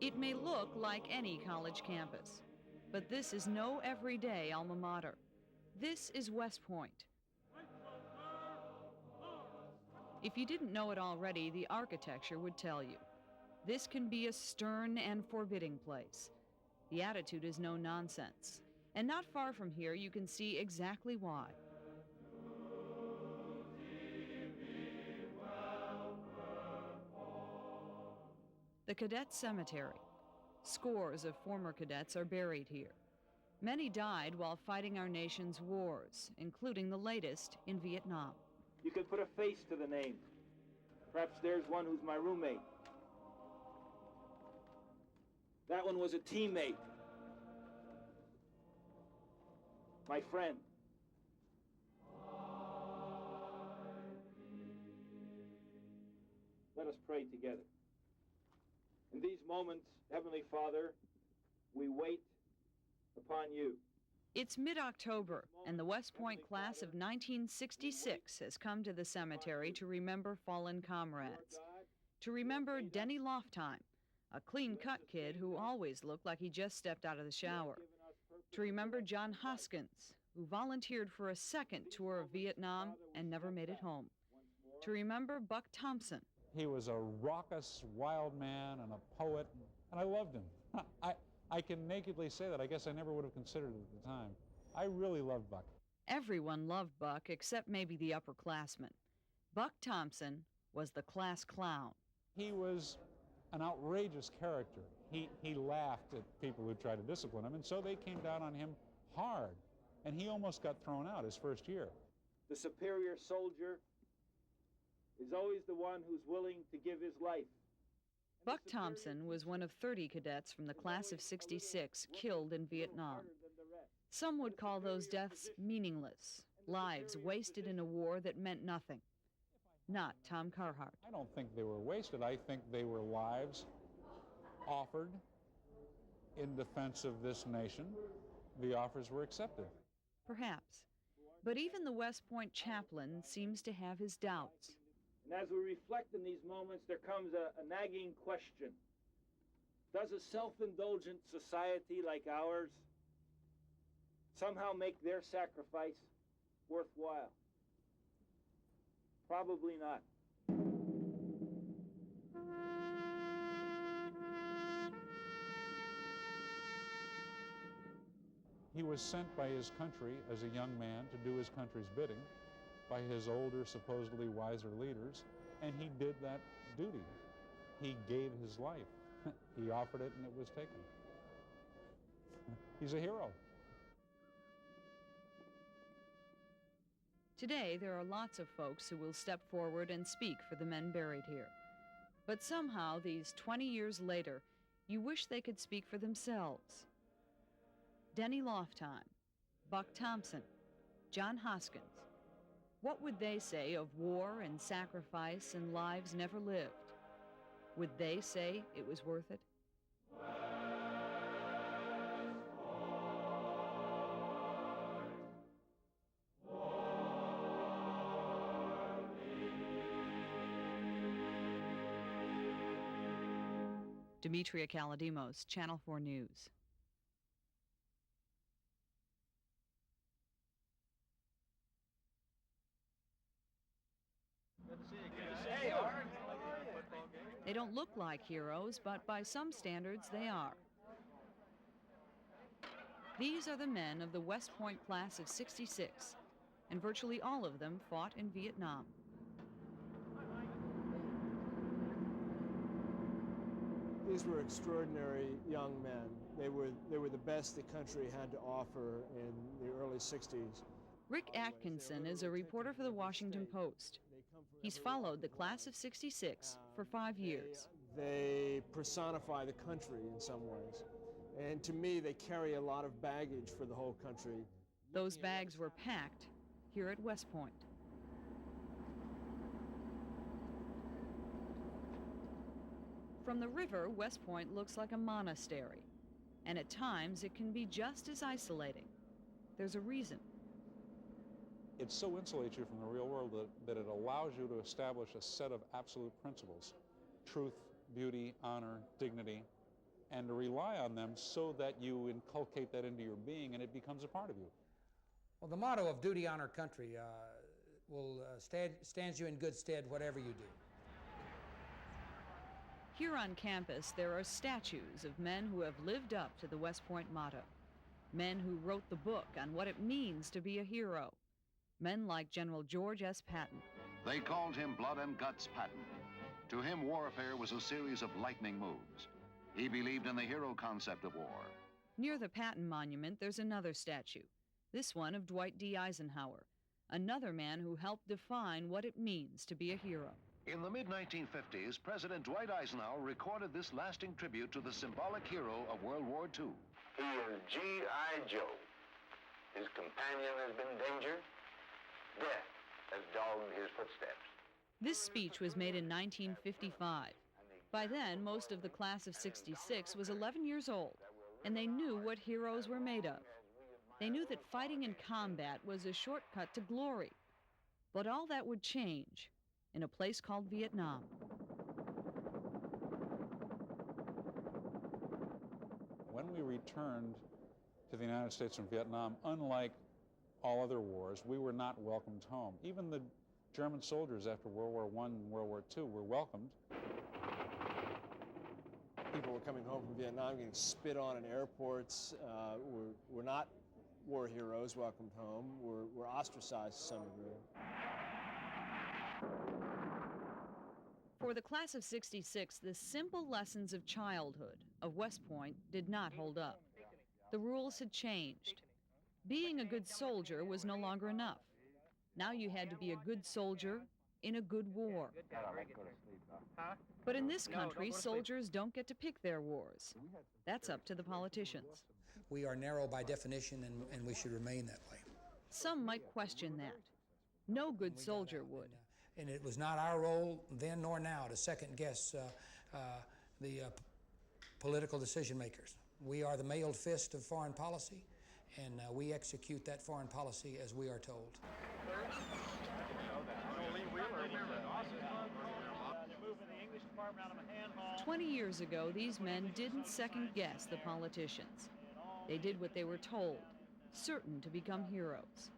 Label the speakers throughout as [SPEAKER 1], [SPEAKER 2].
[SPEAKER 1] It may look like any college campus, but this is no everyday alma mater. This is West Point. If you didn't know it already, the architecture would tell you. This can be a stern and forbidding place. The attitude is no nonsense. And not far from here, you can see exactly why. The Cadet Cemetery. Scores of former cadets are buried here. Many died while fighting our nation's wars, including the latest in Vietnam.
[SPEAKER 2] You could put a face to the name. Perhaps there's one who's my roommate. That one was a teammate. My friend. Let us pray together. In these moments, Heavenly Father, we wait upon you.
[SPEAKER 1] It's mid-October, and the West Point class of 1966 has come to the cemetery to remember fallen comrades. To remember Denny Loftheim, a clean-cut kid who always looked like he just stepped out of the shower. To remember John Hoskins, who volunteered for a second tour of Vietnam and never made it home. To remember Buck Thompson.
[SPEAKER 3] He was a raucous, wild man and a poet, and I loved him. I can nakedly say that. I guess I never would have considered it at the time. I really loved Buck.
[SPEAKER 1] Everyone loved Buck, except maybe the upperclassmen. Buck Thompson was the class clown.
[SPEAKER 3] He was an outrageous character. He laughed at people who tried to discipline him, and so they came down on him hard. And he almost got thrown out his first year.
[SPEAKER 2] The superior soldier is always the one who's willing to give his life.
[SPEAKER 1] Buck Thompson was one of 30 cadets from the class of '66 killed in Vietnam. Some would call those deaths meaningless, lives wasted in a war that meant nothing. Not Tom Carhart.
[SPEAKER 3] I don't think they were wasted. I think they were lives offered in defense of this nation. The offers were accepted.
[SPEAKER 1] Perhaps. But even the West Point chaplain seems to have his doubts.
[SPEAKER 2] And as we reflect in these moments, there comes a nagging question. Does a self-indulgent society like ours somehow make their sacrifice worthwhile? Probably not.
[SPEAKER 3] He was sent by his country as a young man to do his country's bidding by his older, supposedly wiser leaders, and he did that duty. He gave his life. He offered it and it was taken. He's a hero.
[SPEAKER 1] Today, there are lots of folks who will step forward and speak for the men buried here. But somehow, these 20 years later, you wish they could speak for themselves. Denny Loftheim, Buck Thompson, John Hoskins. What would they say of war and sacrifice and lives never lived? Would they say it was worth it? Demetria Kaladimos, Channel 4 News. They don't look like heroes, but by some standards they are. These are the men of the West Point class of '66, and virtually all of them fought in Vietnam.
[SPEAKER 4] These were extraordinary young men. They were the best the country had to offer in the early '60s.
[SPEAKER 1] Rick Atkinson is a reporter for the Washington Post. He's followed the class of '66 for 5 years.
[SPEAKER 4] They personify the country in some ways. And to me, they carry a lot of baggage for the whole country.
[SPEAKER 1] Those bags were packed here at West Point. From the river, West Point looks like a monastery. And at times, it can be just as isolating. There's a reason.
[SPEAKER 3] It so insulates you from the real world that it allows you to establish a set of absolute principles: truth, beauty, honor, dignity, and to rely on them so that you inculcate that into your being and it becomes a part of you.
[SPEAKER 5] Well, the motto of duty, honor, country stands you in good stead whatever you do.
[SPEAKER 1] Here on campus, there are statues of men who have lived up to the West Point motto. Men who wrote the book on what it means to be a hero. Men like General George S. Patton.
[SPEAKER 6] They called him Blood and Guts Patton. To him, warfare was a series of lightning moves. He believed in the hero concept of war.
[SPEAKER 1] Near the Patton Monument, there's another statue, this one of Dwight D. Isenhour, another man who helped define what it means to be a hero.
[SPEAKER 6] In the mid-1950s, President Dwight Eisenhower recorded this lasting tribute to the symbolic hero of World War II.
[SPEAKER 7] He is G.I. Joe. His companion has been danger. Death has dogged his footsteps.
[SPEAKER 1] This speech was made in 1955. By then, most of the class of '66 was 11 years old, and they knew what heroes were made of. They knew that fighting in combat was a shortcut to glory. But all that would change in a place called Vietnam.
[SPEAKER 3] When we returned to the United States from Vietnam, unlike all other wars, we were not welcomed home. Even the German soldiers after World War I and World War II were welcomed.
[SPEAKER 4] People were coming home from Vietnam, getting spit on in airports, were not war heroes welcomed home, were ostracized to some degree.
[SPEAKER 1] For the class of '66, the simple lessons of childhood of West Point did not hold up. The rules had changed. Being a good soldier was no longer enough. Now you had to be a good soldier in a good war. But in this country, soldiers don't get to pick their wars. That's up to the politicians.
[SPEAKER 5] We are narrow by definition, and we should remain that way.
[SPEAKER 1] Some might question that. No good soldier would.
[SPEAKER 5] And it was not our role then nor now to second-guess the political decision makers. We are the mailed fist of foreign policy, and we execute that foreign policy as we are told.
[SPEAKER 1] 20 years ago, these men didn't second-guess the politicians. They did what they were told, certain to become heroes.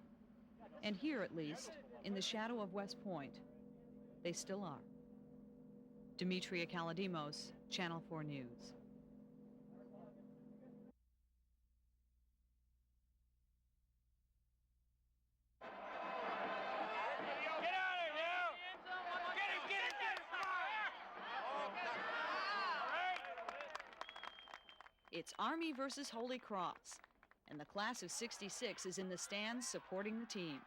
[SPEAKER 1] And here, at least, in the shadow of West Point, they still are. Demetria Kaladimos, Channel 4 News. It's Army versus Holy Cross, and the class of '66 is in the stands supporting the team.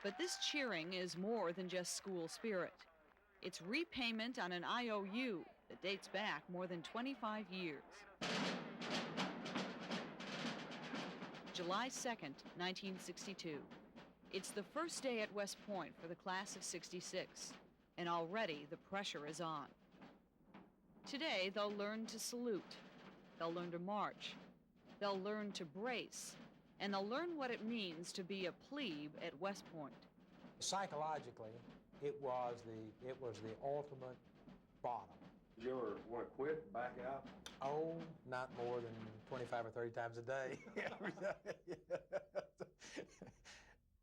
[SPEAKER 1] But this cheering is more than just school spirit. It's repayment on an IOU that dates back more than 25 years. July 2nd, 1962. It's the first day at West Point for the class of '66, and already the pressure is on. Today, they'll learn to salute, they'll learn to march, they'll learn to brace, and they'll learn what it means to be a plebe at West Point.
[SPEAKER 8] Psychologically, it was the ultimate bottom.
[SPEAKER 9] Did you ever want to quit, back out?
[SPEAKER 8] Oh, not more than 25 or 30 times a day.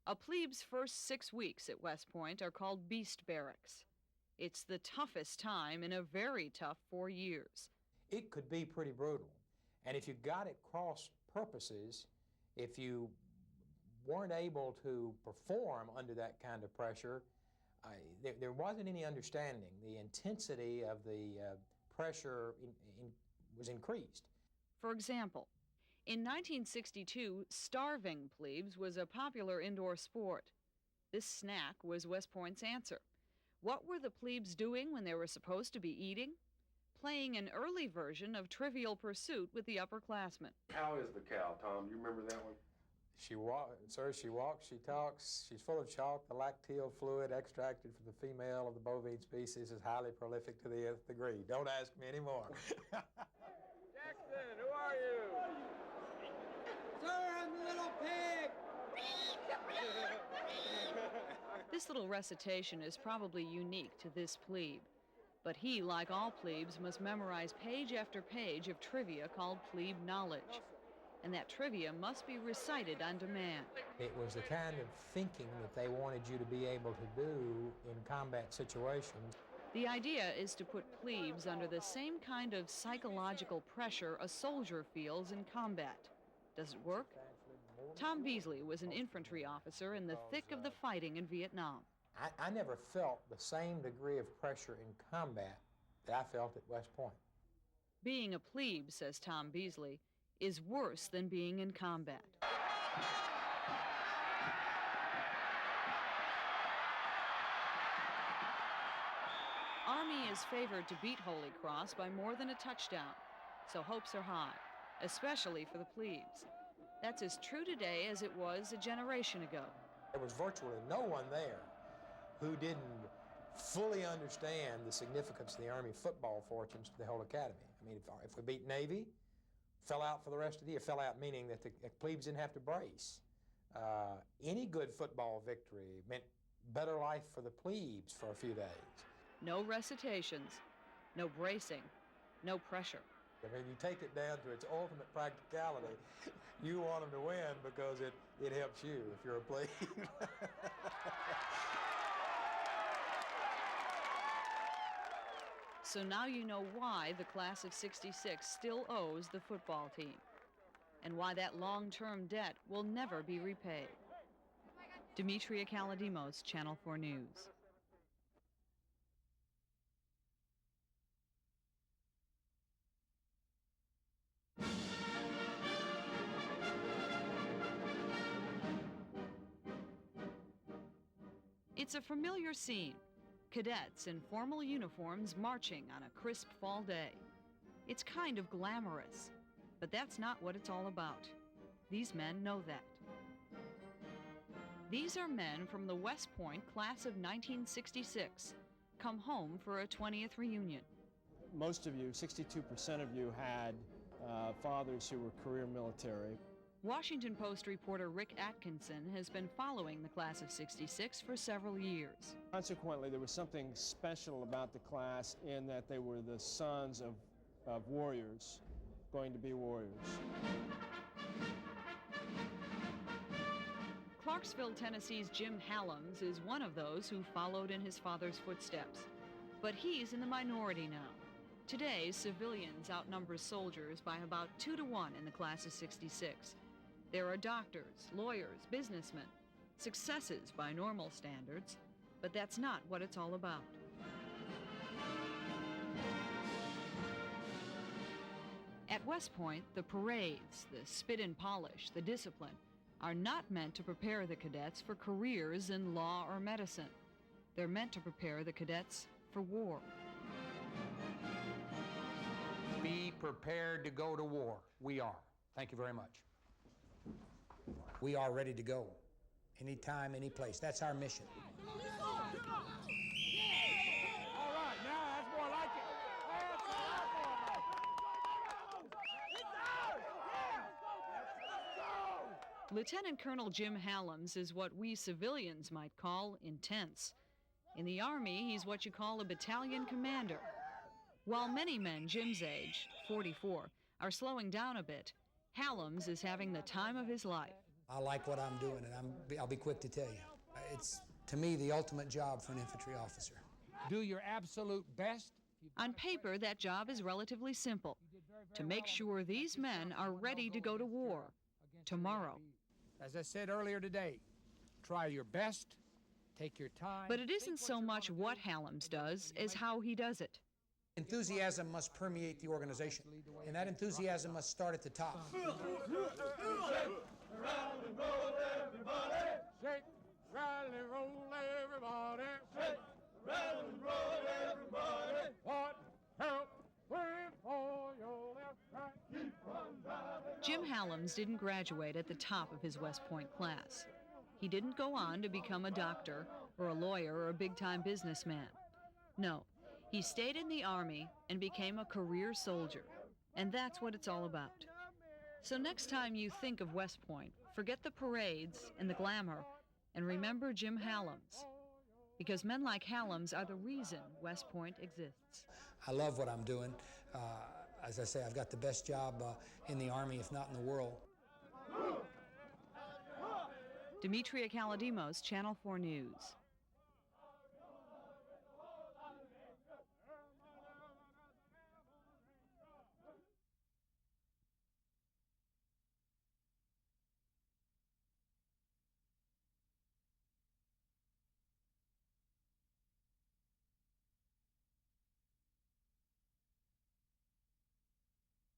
[SPEAKER 1] A plebe's first 6 weeks at West Point are called beast barracks. It's the toughest time in a very tough 4 years.
[SPEAKER 8] It could be pretty brutal. And if you got it cross purposes, if you weren't able to perform under that kind of pressure, there wasn't any understanding. The intensity of the pressure was increased.
[SPEAKER 1] For example, in 1962, starving plebes was a popular indoor sport. This snack was West Point's answer. What were the plebes doing when they were supposed to be eating? Playing an early version of Trivial Pursuit with the upperclassmen.
[SPEAKER 9] How is the cow, Tom? Do you remember that one?
[SPEAKER 8] She walks, she talks, she's full of chalk. The lacteal fluid extracted from the female of the bovine species is highly prolific to the nth degree. Don't ask me anymore.
[SPEAKER 2] Jackson, who are you?
[SPEAKER 10] Sir, I'm the little pig.
[SPEAKER 1] This little recitation is probably unique to this plebe, but he, like all plebes, must memorize page after page of trivia called plebe knowledge. And that trivia must be recited on demand.
[SPEAKER 8] It was the kind of thinking that they wanted you to be able to do in combat situations.
[SPEAKER 1] The idea is to put plebes under the same kind of psychological pressure a soldier feels in combat. Does it work? Tom Beasley was an infantry officer in the thick of the fighting in Vietnam.
[SPEAKER 8] I never felt the same degree of pressure in combat that I felt at West Point.
[SPEAKER 1] Being a plebe, says Tom Beasley, is worse than being in combat. Army is favored to beat Holy Cross by more than a touchdown, so hopes are high, especially for the plebes. That's as true today as it was a generation ago.
[SPEAKER 8] There was virtually no one there who didn't fully understand the significance of the Army football fortunes to the whole academy. I mean, if we beat Navy, fell out for the rest of the year, fell out meaning that the plebes didn't have to brace. Any good football victory meant better life for the plebes for a few days.
[SPEAKER 1] No recitations, no bracing, no pressure.
[SPEAKER 8] I mean, you take it down to its ultimate practicality. You want them to win because it helps you if you're a plebe.
[SPEAKER 1] So now you know why the class of '66 still owes the football team, and why that long-term debt will never be repaid. Demetria Kaladimos, Channel 4 News. It's a familiar scene. Cadets in formal uniforms marching on a crisp fall day. It's kind of glamorous, but that's not what it's all about. These men know that. These are men from the West Point class of 1966, come home for a 20th reunion.
[SPEAKER 4] Most of you, 62% of you, had fathers who were career military.
[SPEAKER 1] Washington Post reporter Rick Atkinson has been following the class of '66 for several years.
[SPEAKER 4] Consequently, there was something special about the class in that they were the sons of warriors, going to be warriors.
[SPEAKER 1] Clarksville, Tennessee's Jim Hallams is one of those who followed in his father's footsteps. But he's in the minority now. Today, civilians outnumber soldiers by about 2 to 1 in the class of '66. There are doctors, lawyers, businessmen, successes by normal standards, but that's not what it's all about. At West Point, the parades, the spit and polish, the discipline, are not meant to prepare the cadets for careers in law or medicine. They're meant to prepare the cadets for war.
[SPEAKER 10] Be prepared to go to war. We are. Thank you very much.
[SPEAKER 5] We are ready to go. Anytime, any place. That's our mission.
[SPEAKER 11] All right, now that's more like it.
[SPEAKER 1] Lieutenant Colonel Jim Hallams is what we civilians might call intense. In the Army, he's what you call a battalion commander. While many men Jim's age, 44, are slowing down a bit, Hallams is having the time of his life.
[SPEAKER 5] I like what I'm doing, and I'll be quick to tell you. It's, to me, the ultimate job for an infantry officer.
[SPEAKER 10] Do your absolute best.
[SPEAKER 1] On paper, that job is relatively simple, to make sure these men are ready to go to war tomorrow.
[SPEAKER 10] As I said earlier today, try your best, take your time.
[SPEAKER 1] But it isn't so much what Hallams does as how he does it.
[SPEAKER 5] Enthusiasm must permeate the organization, and that enthusiasm must start at the top.
[SPEAKER 11] Round and roll, everybody. Shake, rattle and roll, everybody. Shake, rattle and roll, everybody. What help? Wait for your left, right. Keep on driving.
[SPEAKER 1] Jim Hallams didn't graduate at the top of his West Point class. He didn't go on to become a doctor or a lawyer or a big-time businessman. No, he stayed in the Army and became a career soldier. And that's what it's all about. So next time you think of West Point, forget the parades and the glamour, and remember Jim Hallams, because men like Hallam's are the reason West Point exists.
[SPEAKER 5] I love what I'm doing. As I say, I've got the best job in the Army, if not in the world.
[SPEAKER 1] Demetria Kaladimos, Channel 4 News.